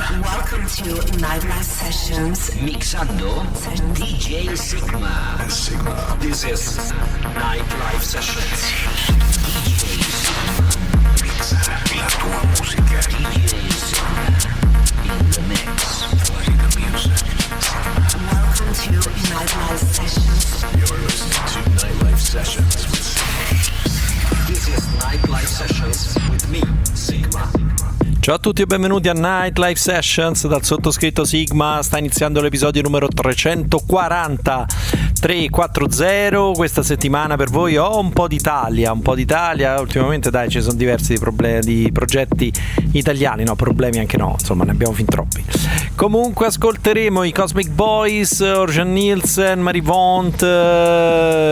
Welcome to Nightlife Sessions. Mixando DJ Sygma. This is Nightlife Sessions. DJ Sygma. Mixa la tua musica. DJ Sygma. In the mix. Play the music. Welcome to Nightlife Sessions. You're listening to Nightlife Sessions with Sygma. This is Nightlife Sessions with me, Sygma. Ciao a tutti e benvenuti a Nightlife Sessions dal sottoscritto Sygma. Sta iniziando l'episodio numero 340. Questa settimana per voi ho un po' d'Italia. Ultimamente dai, ci sono diversi di progetti italiani, no, problemi anche no, insomma ne abbiamo fin troppi. Comunque ascolteremo i Cosmic Boys, Orjan Nielsen, Marivont,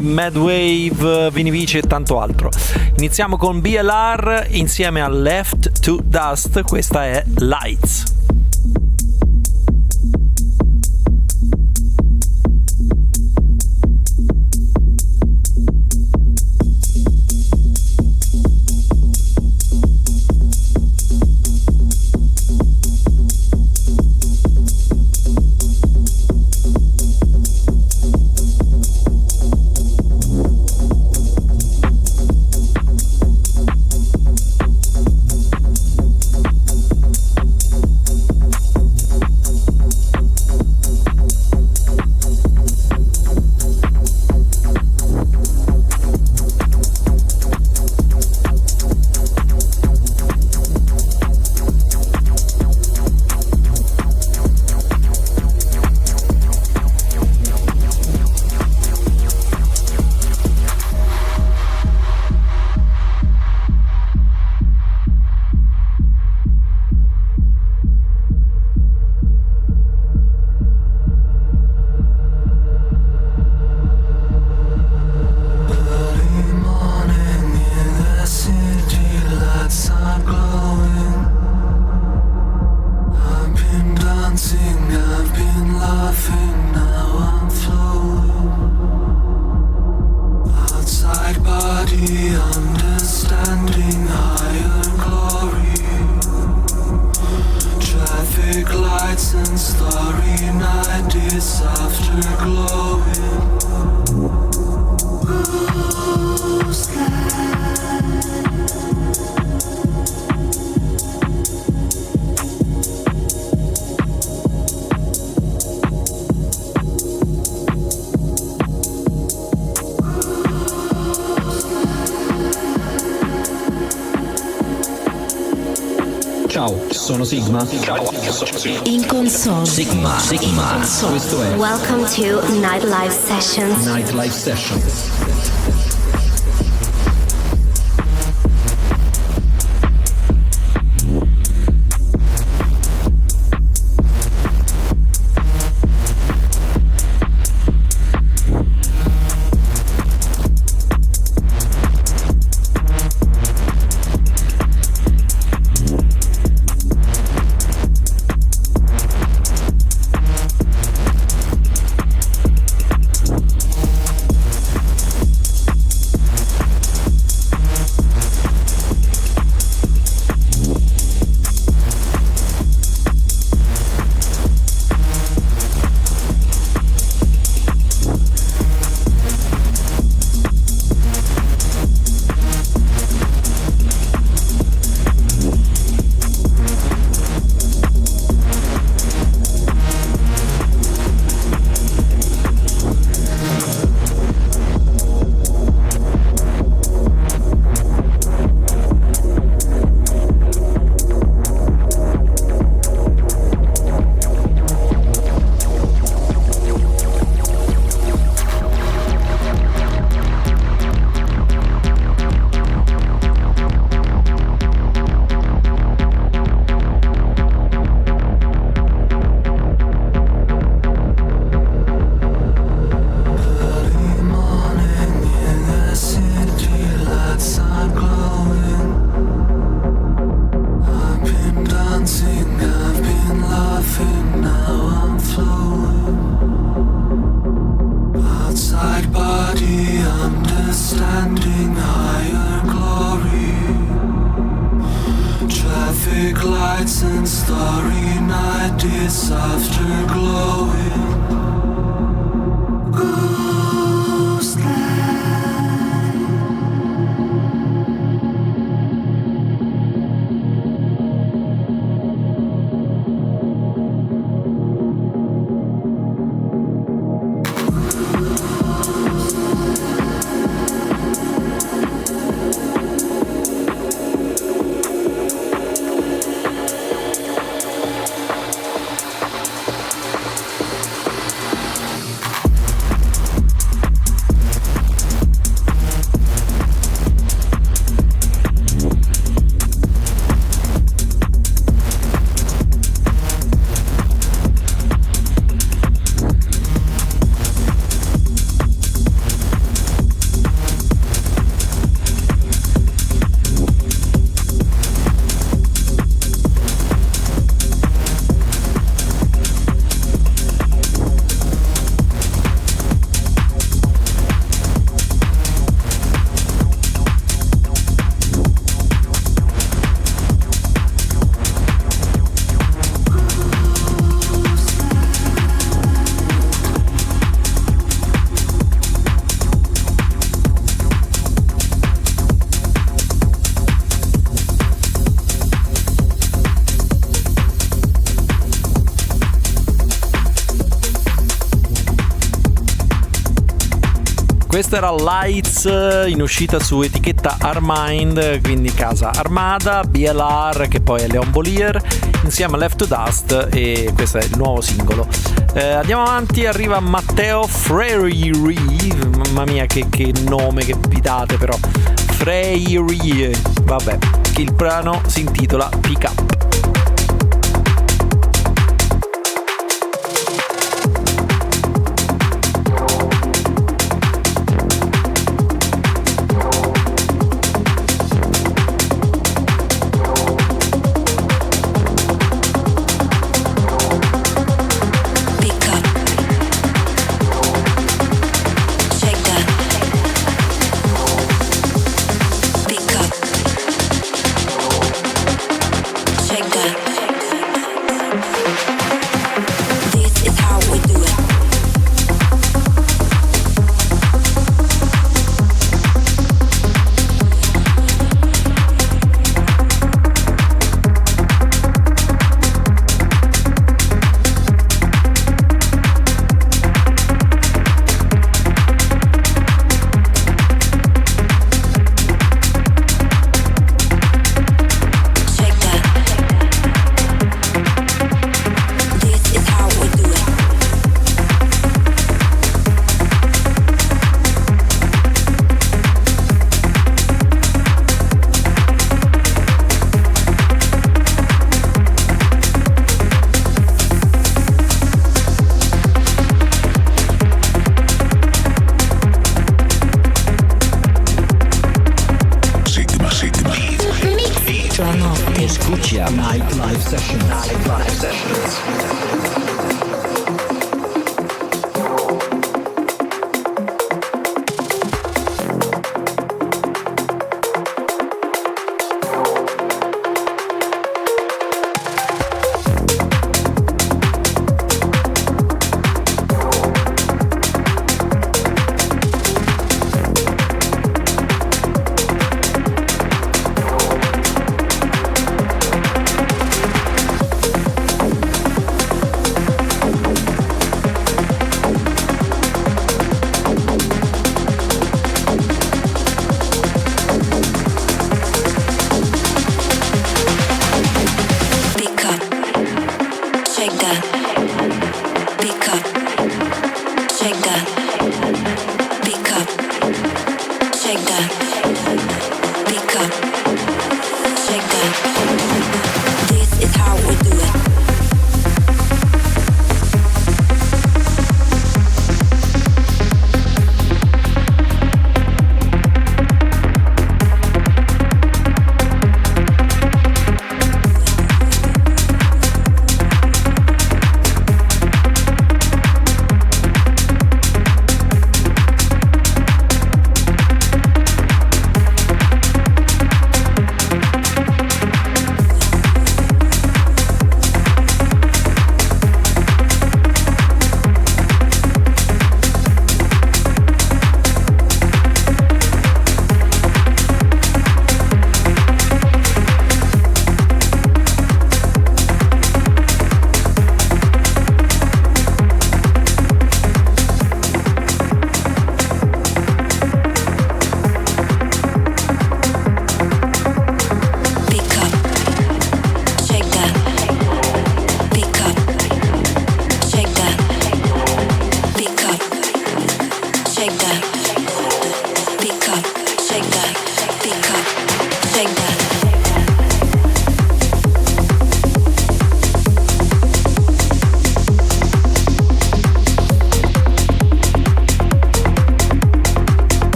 Madwave, Vini Vici e tanto altro. Iniziamo con BLR insieme a Left to Dust, questa è Lights. Ciao, sono Sygma. In console. Sygma. Questo è Welcome to Nightlife Sessions. Nightlife Sessions. lights and starry night, it's afterglowing. Questa era Lights, in uscita su etichetta Armind, quindi casa Armada, BLR che poi è Leon Bolier, insieme a Left to Dust, e questo è il nuovo singolo. Andiamo avanti, arriva Matteo Freire, mamma mia che nome che vi date però, Freire, vabbè, il brano si intitola Pick Up. Escucha Nightlife Sessions.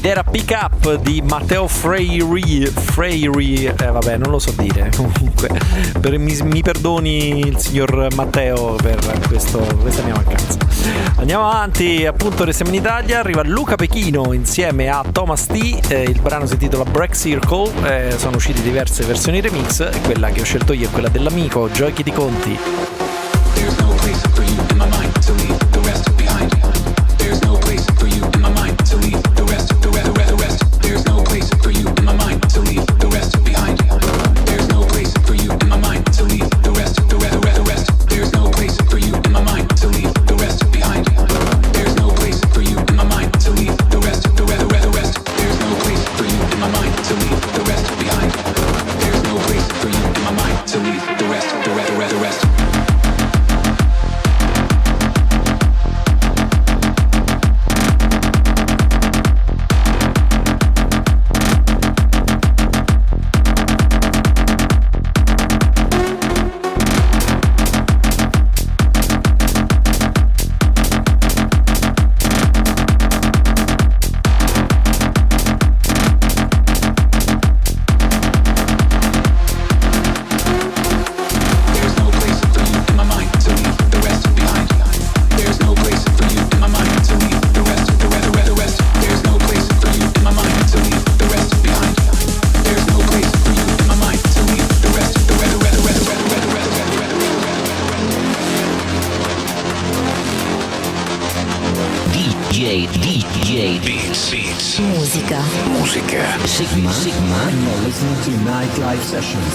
ed era Pick Up di Matteo Freiri, vabbè, non lo so dire, comunque mi perdoni il signor Matteo per questa mia mancanza. Andiamo avanti, appunto restiamo in Italia, arriva Luca Pechino insieme a Thomas T, il brano si intitola Break Circle, sono uscite diverse versioni remix e quella che ho scelto io è quella dell'amico Giochi di Conti. There's no place for you in my mind to leave the rest behind. There's no place for you in my mind to leave the rest. There's no place for you in my mind to leave the rest behind. There's no place for you in my mind to leave the rest. There's no place for you in my mind to leave the rest behind. There's no place for you in my mind to leave the rest. There's no place for you in my mind to leave the rest behind. There's no place for you in my mind to leave the rest. DJ Beats. Musica. Sygma. And you're listening to Nightlife Sessions.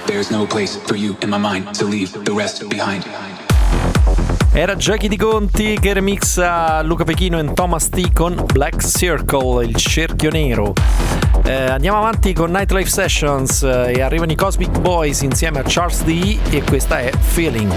There's no place for you in my mind to leave the rest behind. Era Giochi di Conti che remixa Luca Pechino e Thomas T con Black Circle, il cerchio nero. Andiamo avanti con Nightlife Sessions e arrivano i Cosmic Boys insieme a Charles D e questa è Feeling.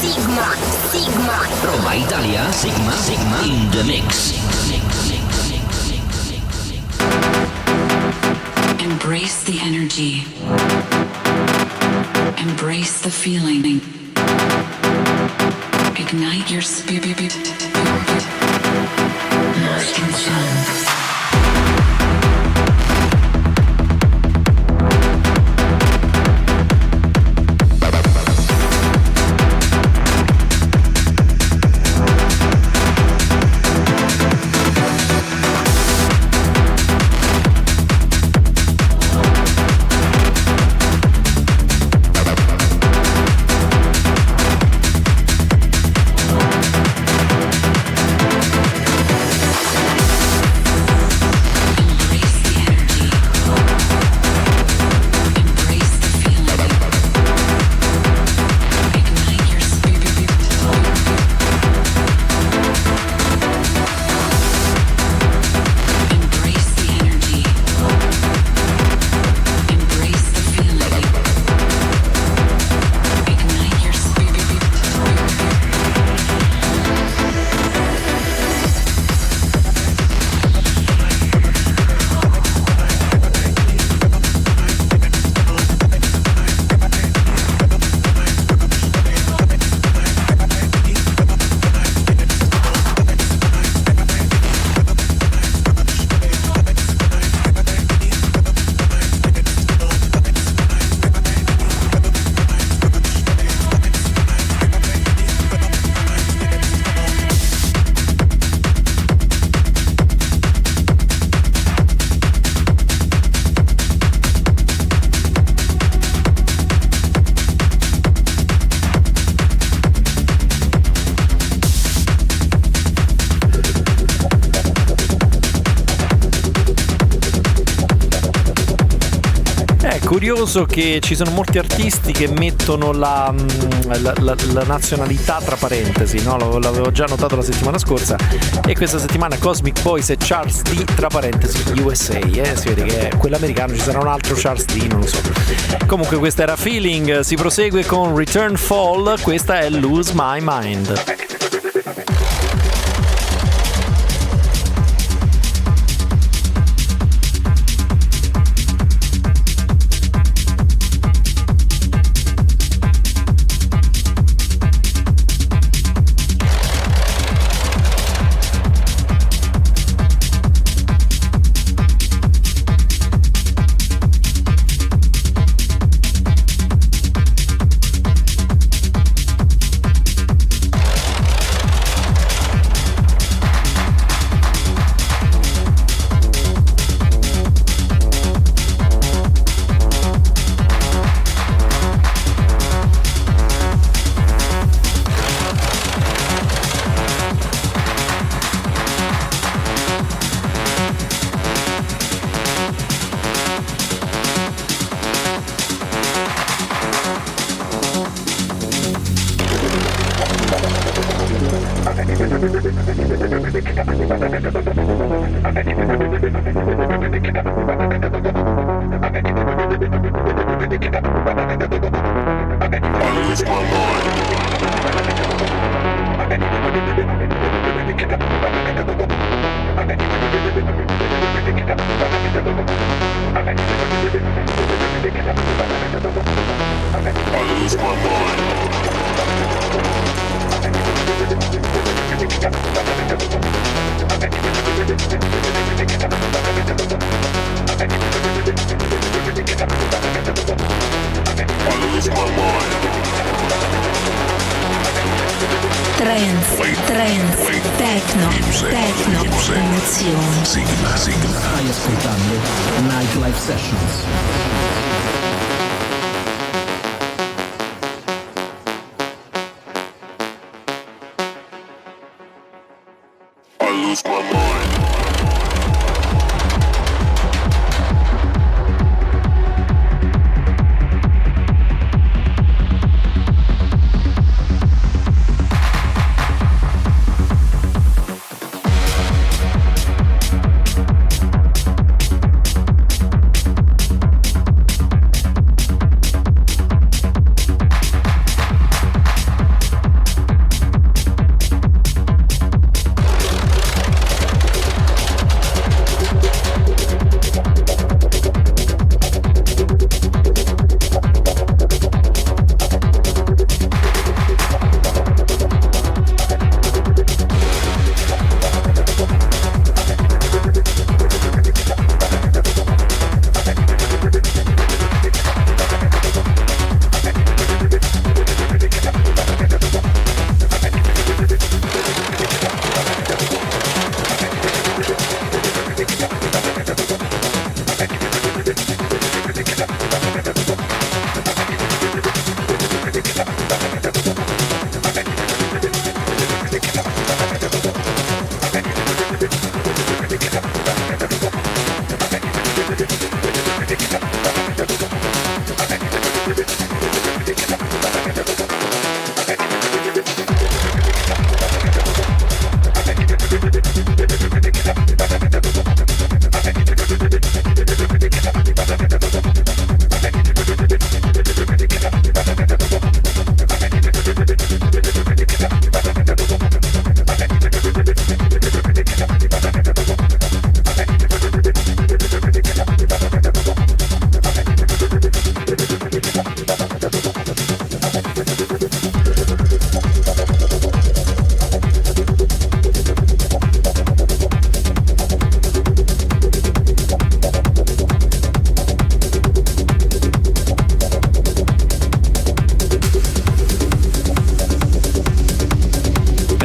Sygma. Roma, Italia, Sygma in the mix. Embrace the energy. Embrace the feeling. Ignite your spirit. Lost in sound. Curioso che ci sono molti artisti che mettono la nazionalità tra parentesi, no? L'avevo già notato la settimana scorsa, e questa settimana Cosmic Boys e Charles D tra parentesi USA, si vede che è quell'americano, ci sarà un altro Charles D, non lo so. Comunque questa era Feeling, si prosegue con Return Fall, questa è Lose My Mind. Techno, emozioni. Sygma. Stai ascoltando Nightlife Sessions. I lose my mind.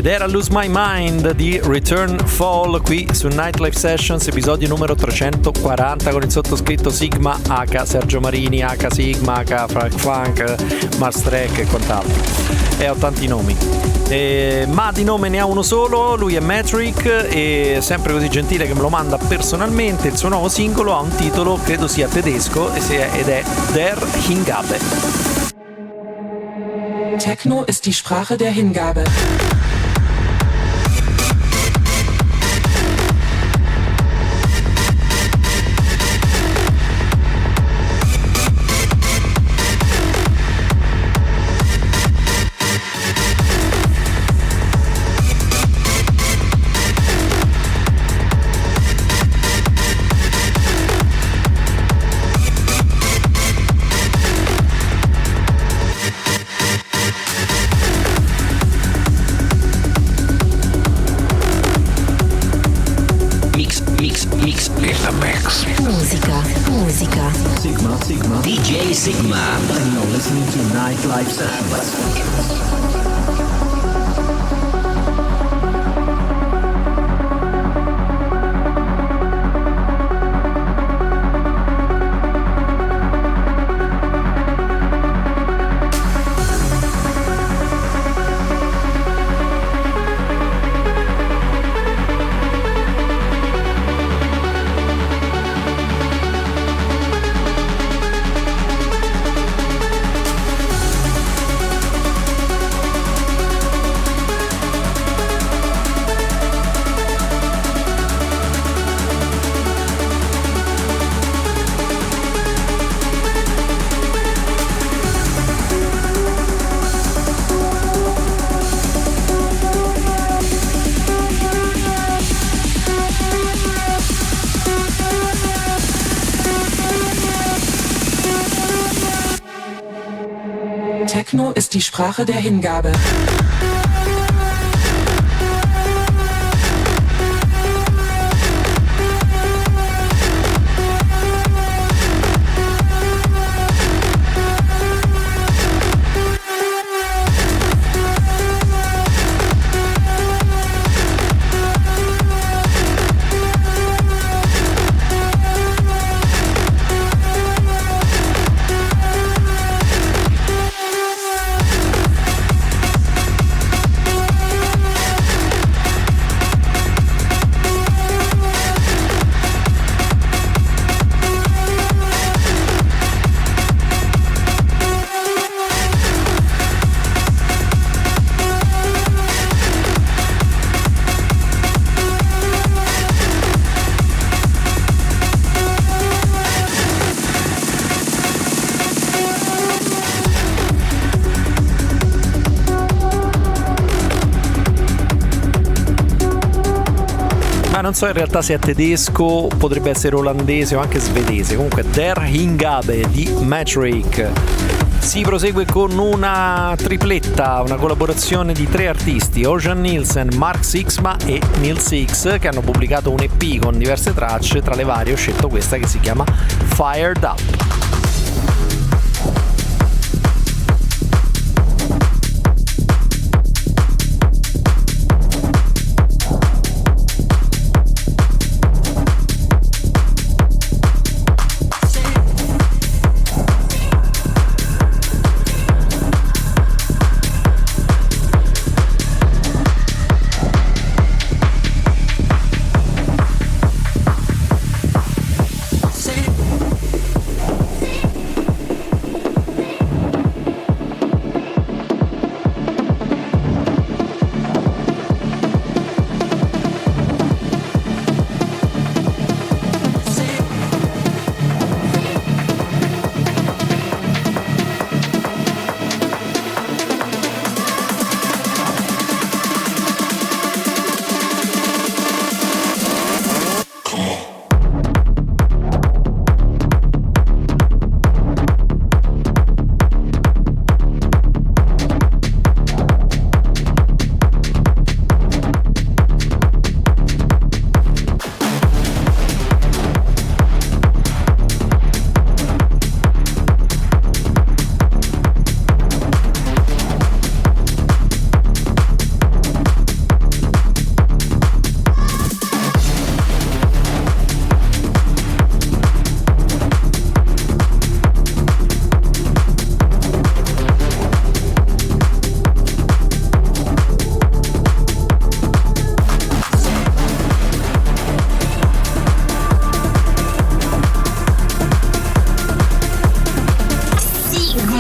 Ed era Lose My Mind di Return Fall qui su Nightlife Sessions, episodio numero 340, con il sottoscritto Sigma H Sergio Marini, H Sigma, H Frank Funk, Mars Trek e quant'altro. E ho tanti nomi. Ma di nome ne ha uno solo, lui è Metric, e sempre così gentile che me lo manda personalmente. Il suo nuovo singolo ha un titolo, credo sia tedesco, ed è Der Hingabe. Techno ist die Sprache der Hingabe. Musica. Sygma. DJ Sygma. And you're listening to Nightlife Sessions. Techno ist die Sprache der Hingabe. Non so in realtà se è tedesco, potrebbe essere olandese o anche svedese. Comunque Der Hingabe di Metric. Si prosegue con una tripletta, una collaborazione di 3 artisti, Ocean Nielsen, Mark Sixma e Neil Six, che hanno pubblicato un EP con diverse tracce. Tra le varie ho scelto questa che si chiama Fired Up.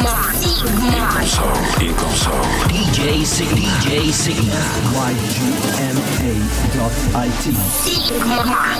In console. DJ Sigma. Sygma.it.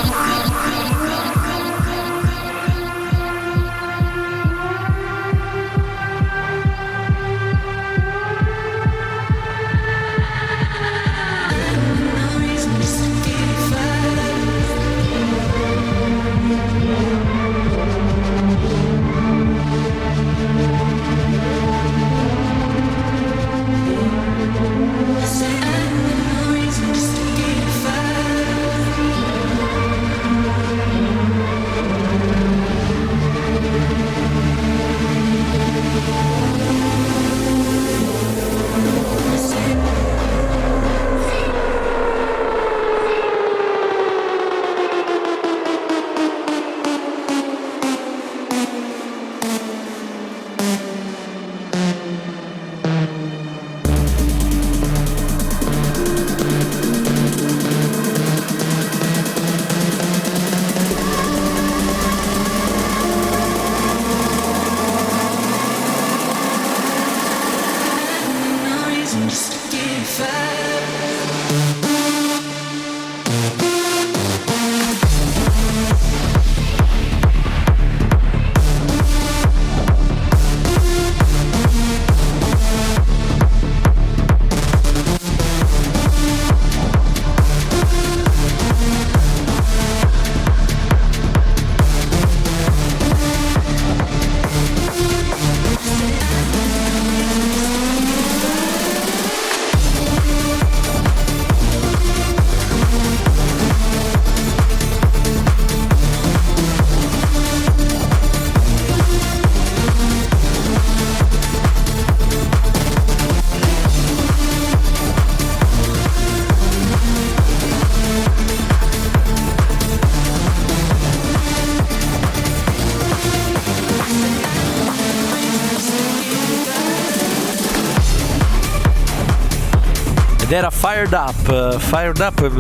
Era Fired Up,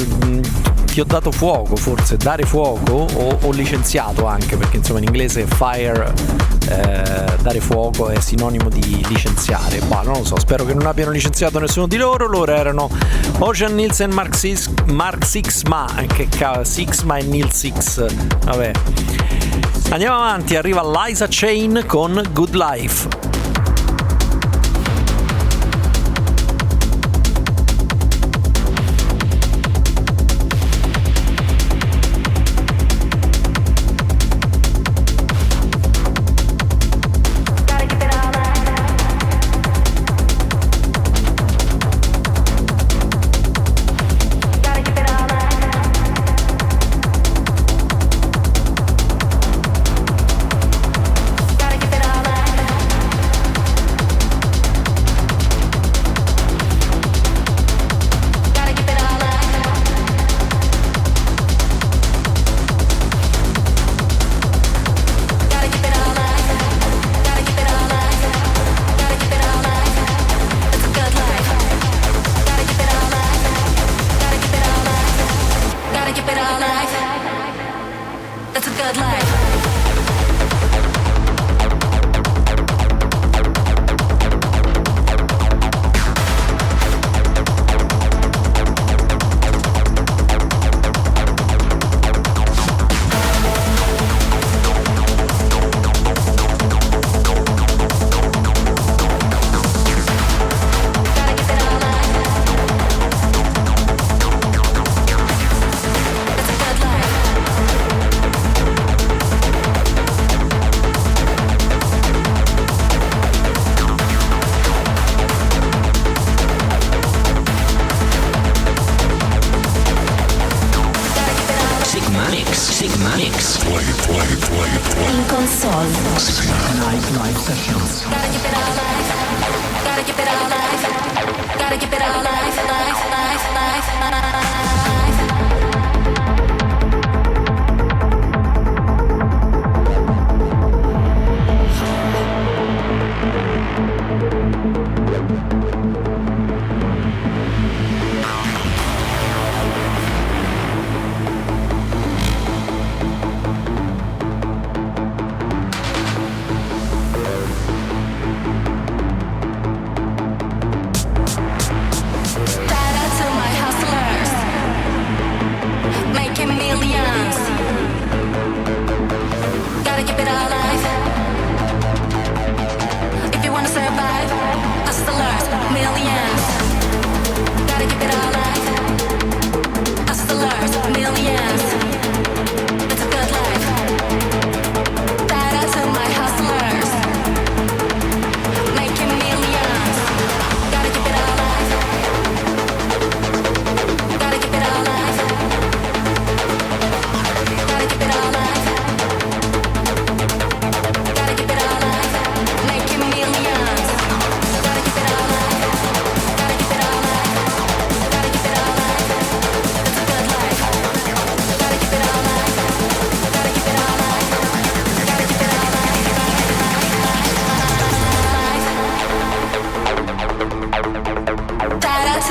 ti ho dato fuoco, forse dare fuoco o licenziato anche, perché insomma in inglese fire, dare fuoco è sinonimo di licenziare. Bah, non lo so, spero che non abbiano licenziato nessuno di loro. Loro erano Ocean Nielsen, Mark Sixma, che Sixma e Neil Six, vabbè. Andiamo avanti, arriva Liza Chain con Good Life. In console. Nightlife Sessions. Gotta keep it all life. Gotta keep it all life. Gotta keep it all life.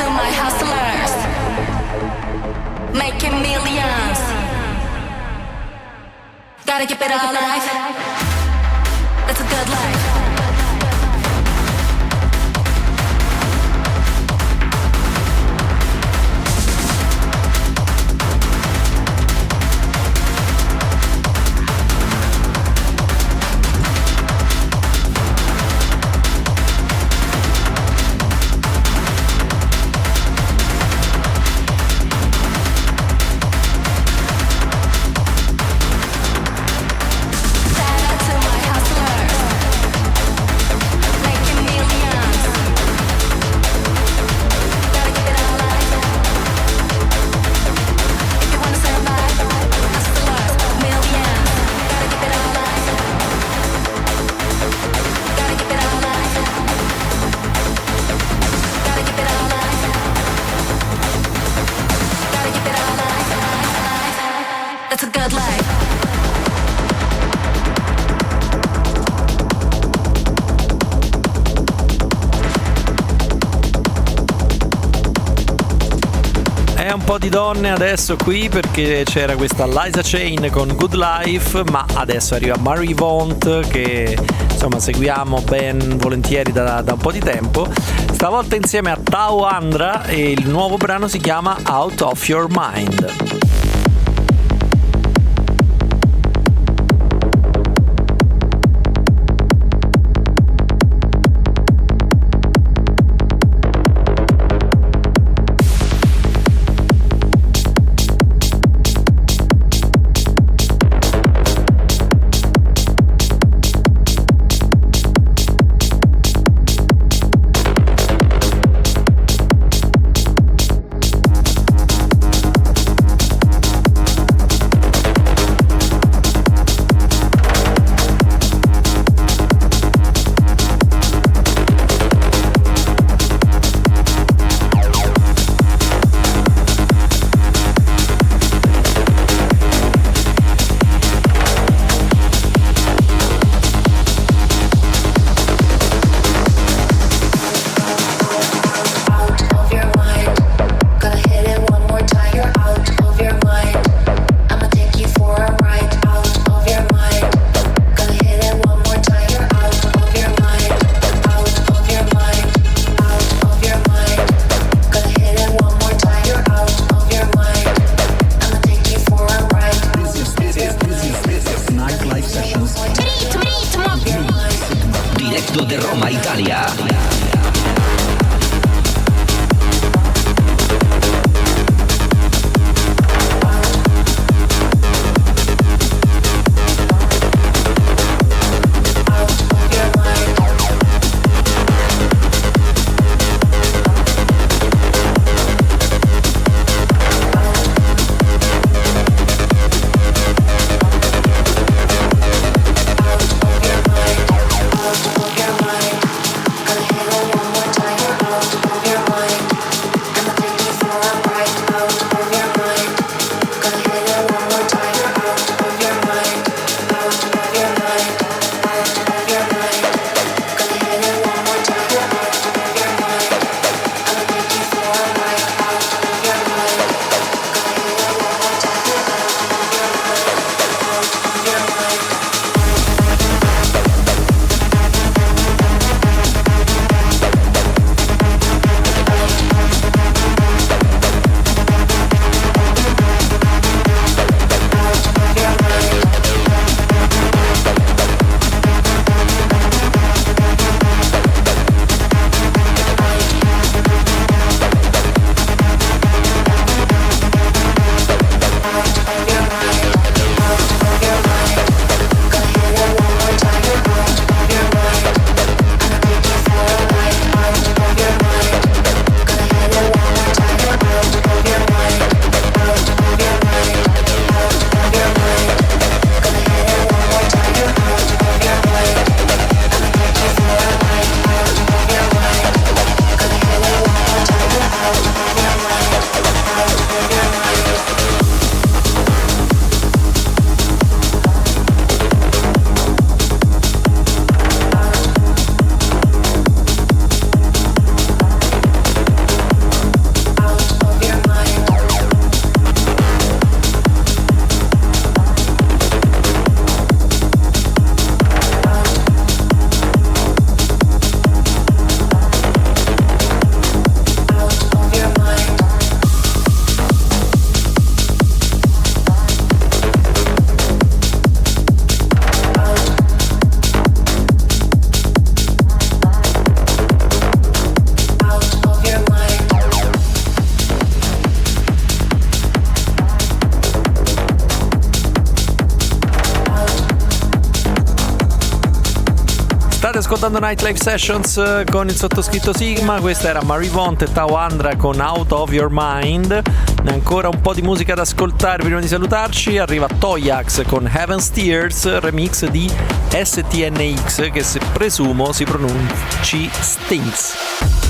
to my hustlers, making millions. Gotta keep it alive. That's a good life. That's a good life. È un po' di donne adesso qui perché c'era questa Liza Chain con Good Life, ma adesso arriva Marie Vaunt che insomma seguiamo ben volentieri da un po' di tempo, stavolta insieme a Tao Andra, e il nuovo brano si chiama Out of Your Mind. De Roma, Italia. Gonna hit it State ascoltando Nightlife Sessions con il sottoscritto Sigma. Questa era Marivont e Tao Andra con Out of Your Mind. Ancora un po' di musica da ascoltare prima di salutarci. Arriva Toyax con Heaven's Tears, remix di STNX, che se presumo si pronunci Stinks.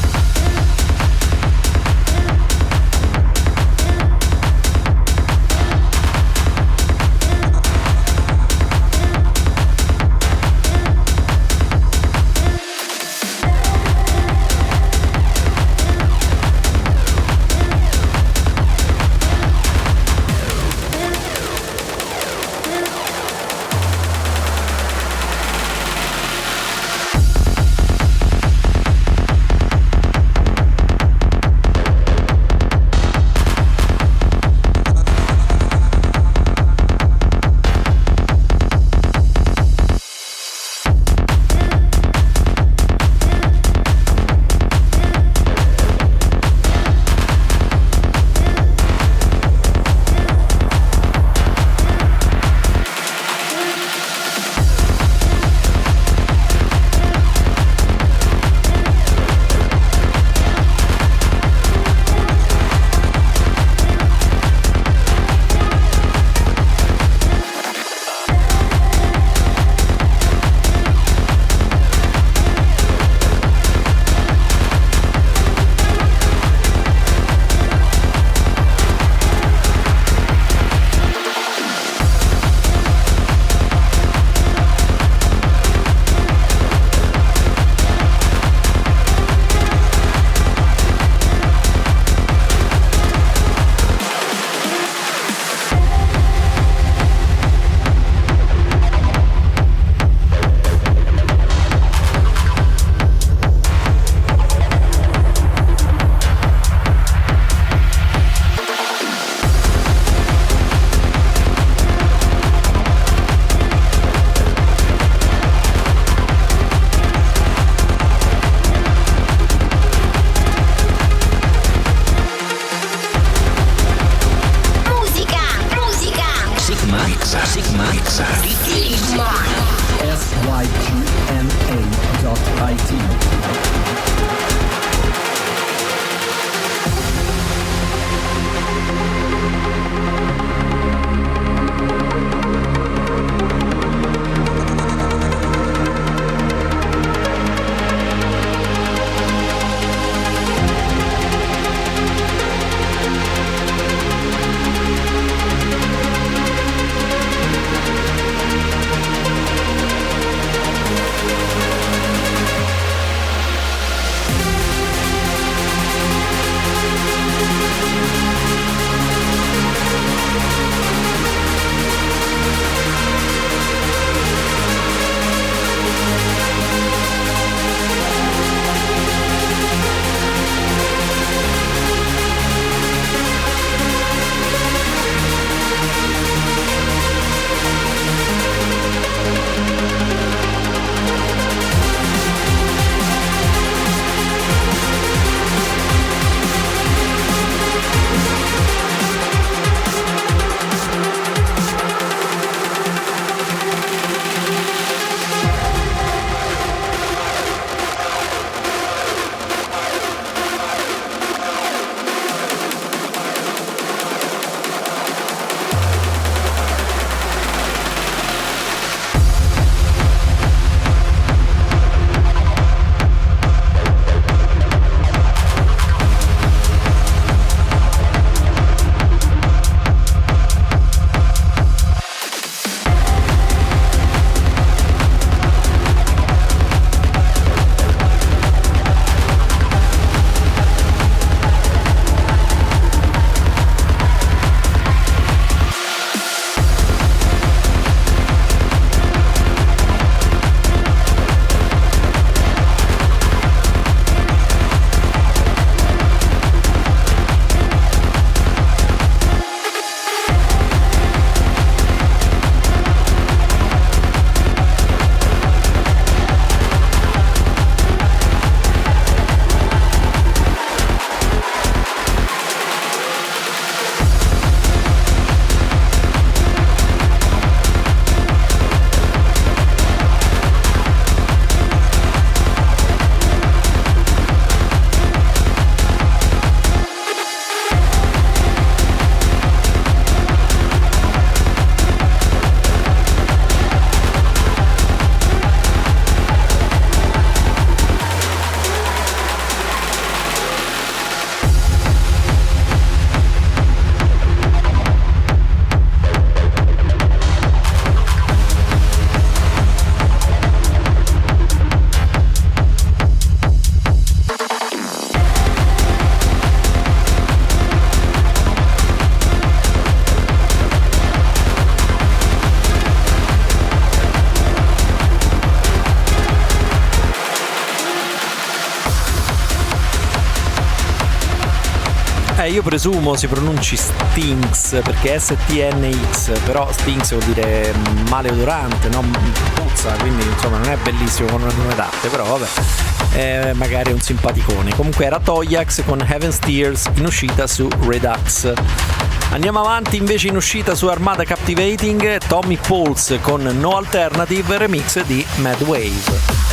Io presumo si pronunci Stinks, perché STNX, però Stinks vuol dire maleodorante, no? Puzza, quindi insomma non è bellissimo con un nome d'arte, però vabbè, magari è un simpaticone. Comunque era Toyax con Heaven's Tears in uscita su Redux. Andiamo avanti invece in uscita su Armada Captivating, Tommy Pulse con No Alternative, remix di Mad Wave.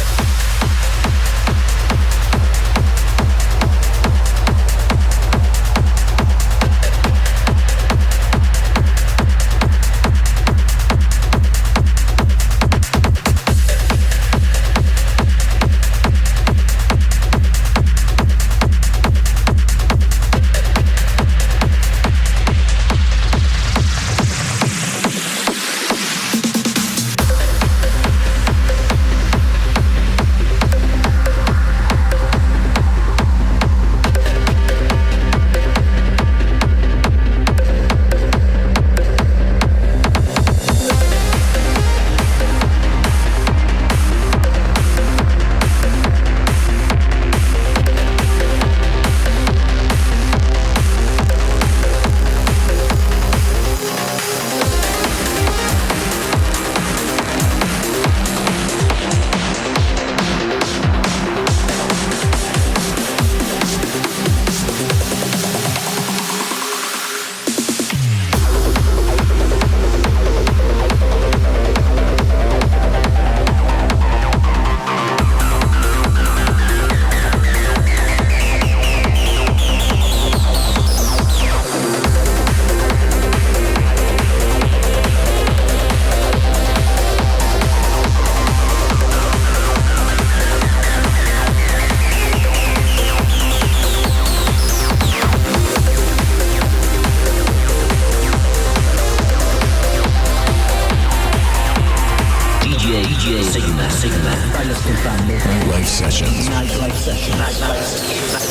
Sygma. Stai ascoltando Nightlife Sessions. Nightlife Sessions.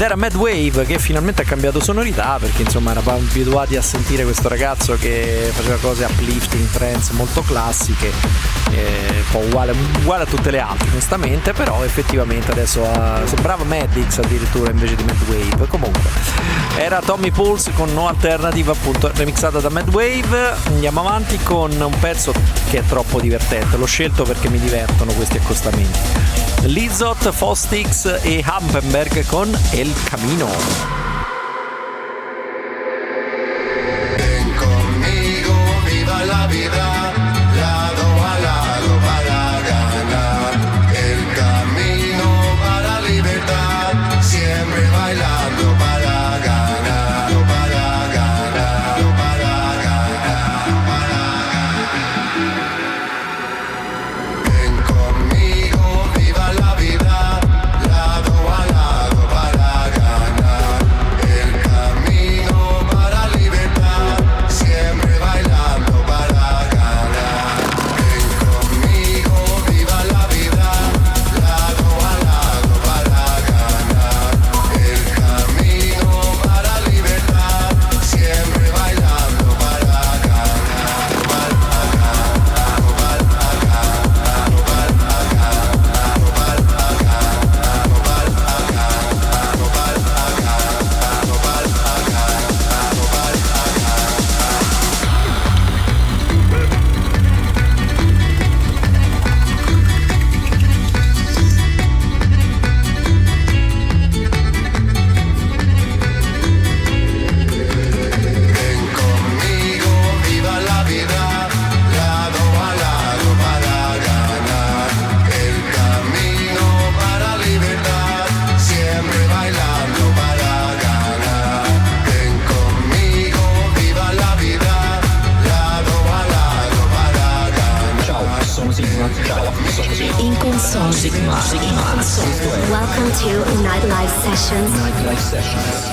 era Mad Wave che finalmente ha cambiato sonorità, perché insomma eravamo abituati a sentire questo ragazzo che faceva cose uplifting, trance molto classiche, un po' uguale a tutte le altre onestamente, però effettivamente adesso sembrava Maddix addirittura invece di Mad Wave. Comunque era Tommy Pulse con No Alternative, appunto remixata da Mad Wave. Andiamo avanti con un pezzo che è troppo divertente, l'ho scelto perché mi divertono questi accostamenti. Lizzot, Fostix e Hampenberg con El Camino. Ven conmigo, viva la vida, lado a lado para ganar. El camino para la libertad, siempre bailando para ganar, para ganar, para ganar, para ganar. Ven conmigo, viva la vida, lado a lado para ganar. El camino para la libertad, siempre bailando para ganar. Ven conmigo, viva la vida, lado a lado para ganar. El camino para la libertad, siempre bailando para ganar, para ganar, para ganar, para Ven conmigo, viva la vida, lado a lado para ganar. El camino para la libertad, siempre bailando para ganar. Ven conmigo, viva la vida, lado a lado para ganar. Ciao, sono Sigma. In console. Sigma. Welcome to Nightlife Sessions. Nightlife Sessions.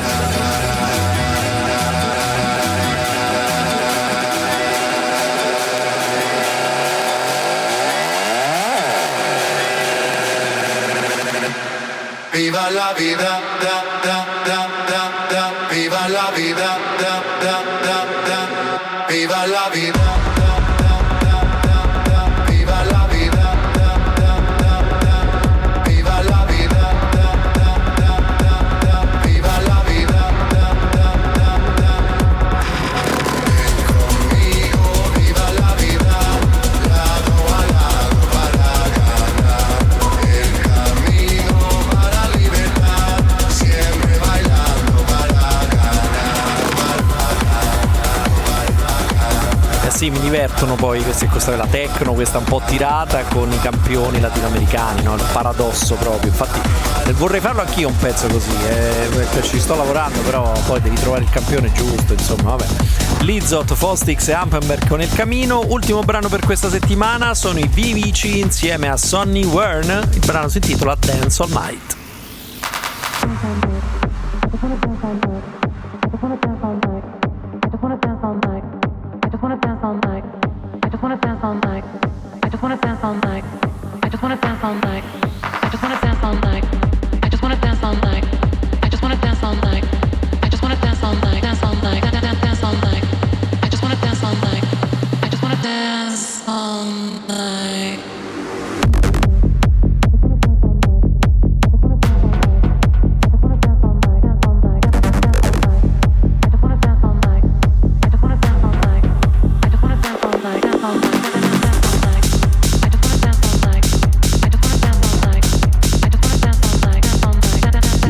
Viva la vida, da da da da da. Viva la vida, da da da da. Viva la vida, da da da da da. Viva la vida, da da da da. Viva la vida, da da da da. Viva la vida, da da da da. Ven conmigo, viva la vida, lado a lado para ganar. El camino para la libertad, siempre bailando para ganar, para ganar. Eh sì, mi divertono poi queste cose della techno, questa un po' tirata con i campioni latinoamericani, no? Il paradosso proprio. Infatti vorrei farlo anch'io un pezzo così, ci sto lavorando, però poi devi trovare il campione giusto, insomma, vabbè. Lizzot, Fostix e Hampenberg con Il Camino. Ultimo brano per questa settimana sono i Vivici insieme a Sonny Wern. Il brano si intitola Dance All Night.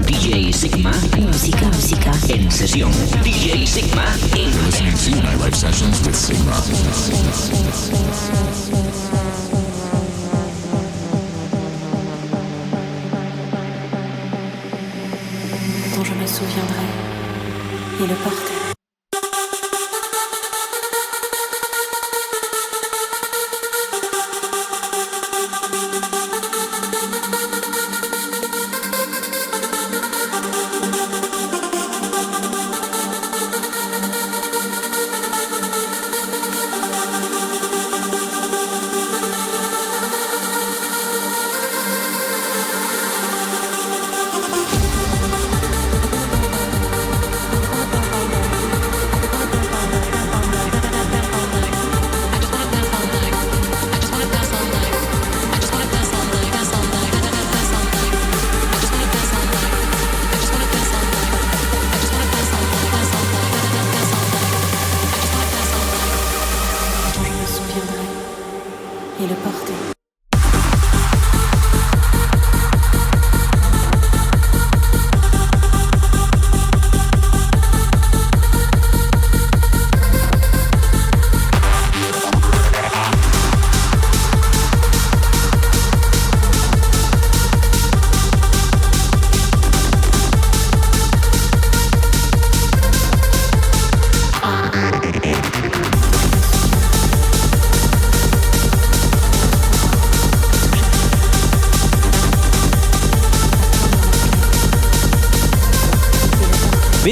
DJ Sigma. Música. En sesión. DJ Sigma. Listening to Nightlife Sessions with Sigma. Dont je me souviendrai et le porter.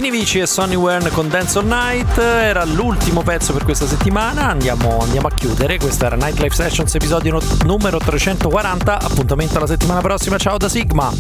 Vini Vici e Sonny Wern con Dance All Night era l'ultimo pezzo per questa settimana. Andiamo a chiudere. Questa era Nightlife Sessions, episodio numero 340. Appuntamento alla settimana prossima. Ciao da Sigma.